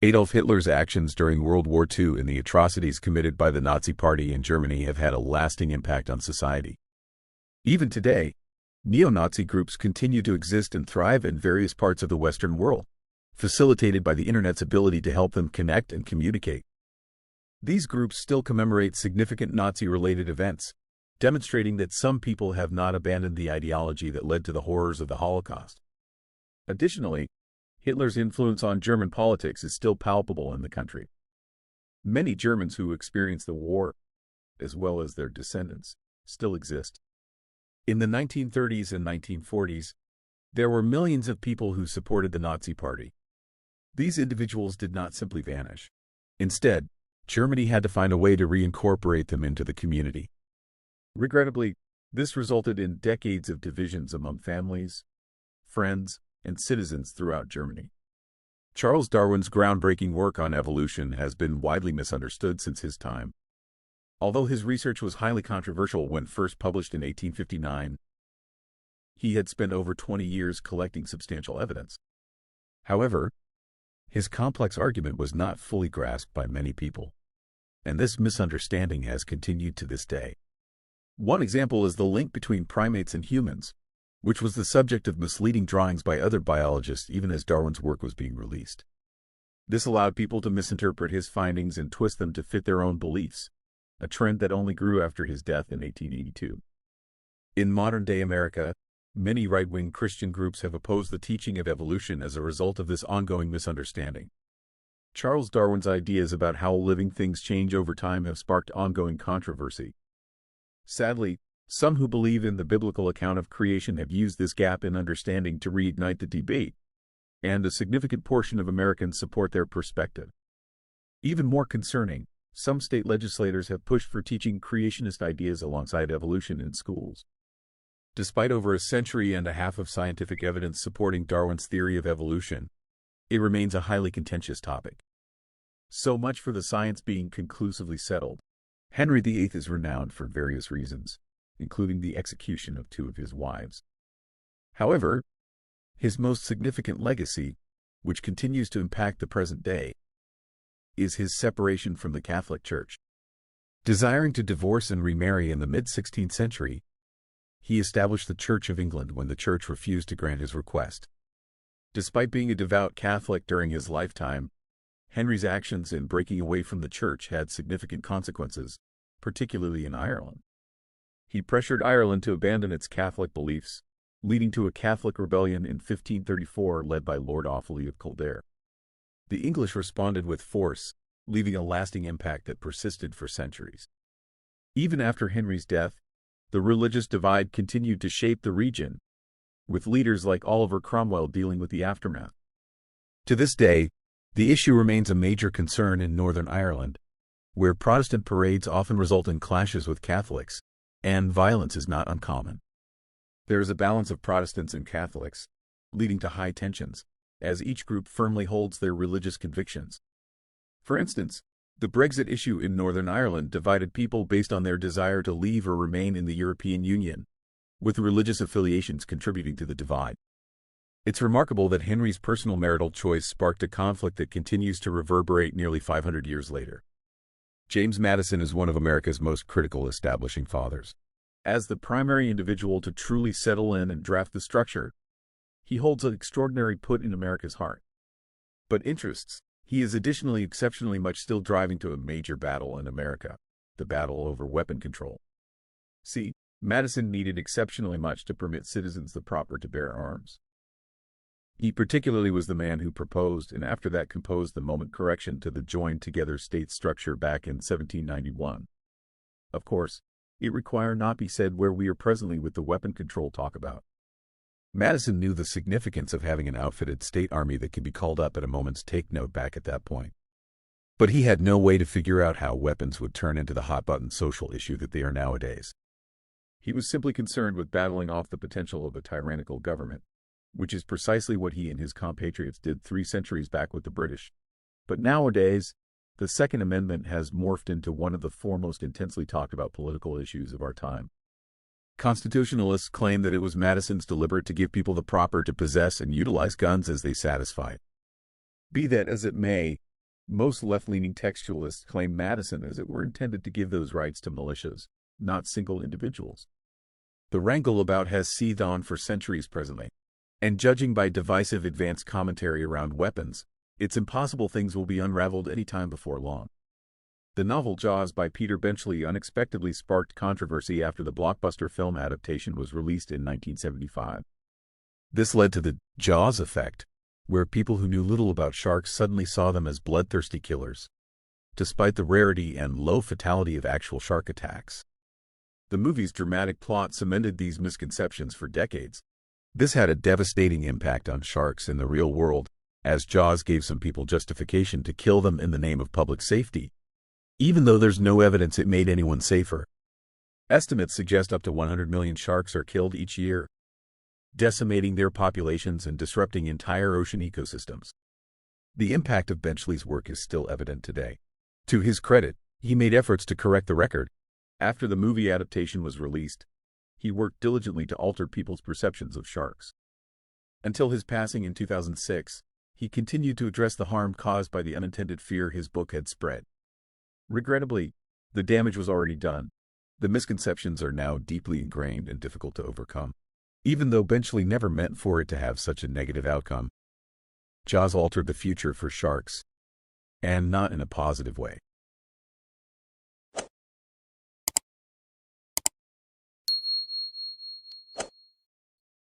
Adolf Hitler's actions during World War II and the atrocities committed by the Nazi Party in Germany have had a lasting impact on society. Even today, neo-Nazi groups continue to exist and thrive in various parts of the Western world, facilitated by the Internet's ability to help them connect and communicate. These groups still commemorate significant Nazi-related events, demonstrating that some people have not abandoned the ideology that led to the horrors of the Holocaust. Additionally, Hitler's influence on German politics is still palpable in the country. Many Germans who experienced the war, as well as their descendants, still exist. In the 1930s and 1940s, there were millions of people who supported the Nazi Party. These individuals did not simply vanish. Instead, Germany had to find a way to reincorporate them into the community. Regrettably, this resulted in decades of divisions among families, friends, and citizens throughout Germany. Charles Darwin's groundbreaking work on evolution has been widely misunderstood since his time. Although his research was highly controversial when first published in 1859, he had spent over 20 years collecting substantial evidence. However, his complex argument was not fully grasped by many people, and this misunderstanding has continued to this day. One example is the link between primates and humans, which was the subject of misleading drawings by other biologists even as Darwin's work was being released. This allowed people to misinterpret his findings and twist them to fit their own beliefs, a trend that only grew after his death in 1882. In modern-day America, many right-wing Christian groups have opposed the teaching of evolution as a result of this ongoing misunderstanding. Charles Darwin's ideas about how living things change over time have sparked ongoing controversy. Sadly, some who believe in the biblical account of creation have used this gap in understanding to reignite the debate, and a significant portion of Americans support their perspective. Even more concerning, some state legislators have pushed for teaching creationist ideas alongside evolution in schools. Despite over a century and a half of scientific evidence supporting Darwin's theory of evolution, it remains a highly contentious topic. So much for the science being conclusively settled. Henry VIII is renowned for various reasons, including the execution of 2 of his wives. However, his most significant legacy, which continues to impact the present day, is his separation from the Catholic Church. Desiring to divorce and remarry in the mid-16th century, he established the Church of England when the Church refused to grant his request. Despite being a devout Catholic during his lifetime, Henry's actions in breaking away from the Church had significant consequences, particularly in Ireland. He pressured Ireland to abandon its Catholic beliefs, leading to a Catholic rebellion in 1534 led by Lord Offaly of Kildare. The English responded with force, leaving a lasting impact that persisted for centuries. Even after Henry's death, the religious divide continued to shape the region, with leaders like Oliver Cromwell dealing with the aftermath. To this day, the issue remains a major concern in Northern Ireland, where Protestant parades often result in clashes with Catholics, and violence is not uncommon. There is a balance of Protestants and Catholics, leading to high tensions, as each group firmly holds their religious convictions. For instance, the Brexit issue in Northern Ireland divided people based on their desire to leave or remain in the European Union, with religious affiliations contributing to the divide. It's remarkable that Henry's personal marital choice sparked a conflict that continues to reverberate nearly 500 years later. James Madison is one of America's most critical establishing fathers. As the primary individual to truly settle in and draft the structure, he holds an extraordinary put in America's heart. But interests, he is additionally exceptionally much still driving to a major battle in America, the battle over weapon control. See, Madison needed exceptionally much to permit citizens the proper to bear arms. He particularly was the man who proposed and after that composed the moment correction to the joined-together state structure back in 1791. Of course, it require not be said where we are presently with the weapon control talk about. Madison knew the significance of having an outfitted state army that could be called up at a moment's take-note back at that point. But he had no way to figure out how weapons would turn into the hot-button social issue that they are nowadays. He was simply concerned with battling off the potential of a tyrannical government, which is precisely what he and his compatriots did 3 centuries back with the British. But nowadays, the Second Amendment has morphed into one of the foremost intensely talked about political issues of our time. Constitutionalists claim that it was Madison's deliberate to give people the proper to possess and utilize guns as they satisfied. Be that as it may, Most left-leaning textualists claim Madison as it were intended to give those rights to militias, not single individuals. The wrangle about has seethed on for centuries presently, and judging by divisive advanced commentary around weapons, it's impossible things will be unraveled any time before long. The novel Jaws by Peter Benchley unexpectedly sparked controversy after the blockbuster film adaptation was released in 1975. This led to the Jaws effect, where people who knew little about sharks suddenly saw them as bloodthirsty killers, despite the rarity and low fatality of actual shark attacks. The movie's dramatic plot cemented these misconceptions for decades. This had a devastating impact on sharks in the real world, as Jaws gave some people justification to kill them in the name of public safety, even though there's no evidence it made anyone safer. Estimates suggest up to 100 million sharks are killed each year, decimating their populations and disrupting entire ocean ecosystems. The impact of Benchley's work is still evident today. To his credit, he made efforts to correct the record. After the movie adaptation was released, he worked diligently to alter people's perceptions of sharks. Until his passing in 2006, he continued to address the harm caused by the unintended fear his book had spread. Regrettably, the damage was already done. The misconceptions are now deeply ingrained and difficult to overcome. Even though Benchley never meant for it to have such a negative outcome, Jaws altered the future for sharks, and not in a positive way.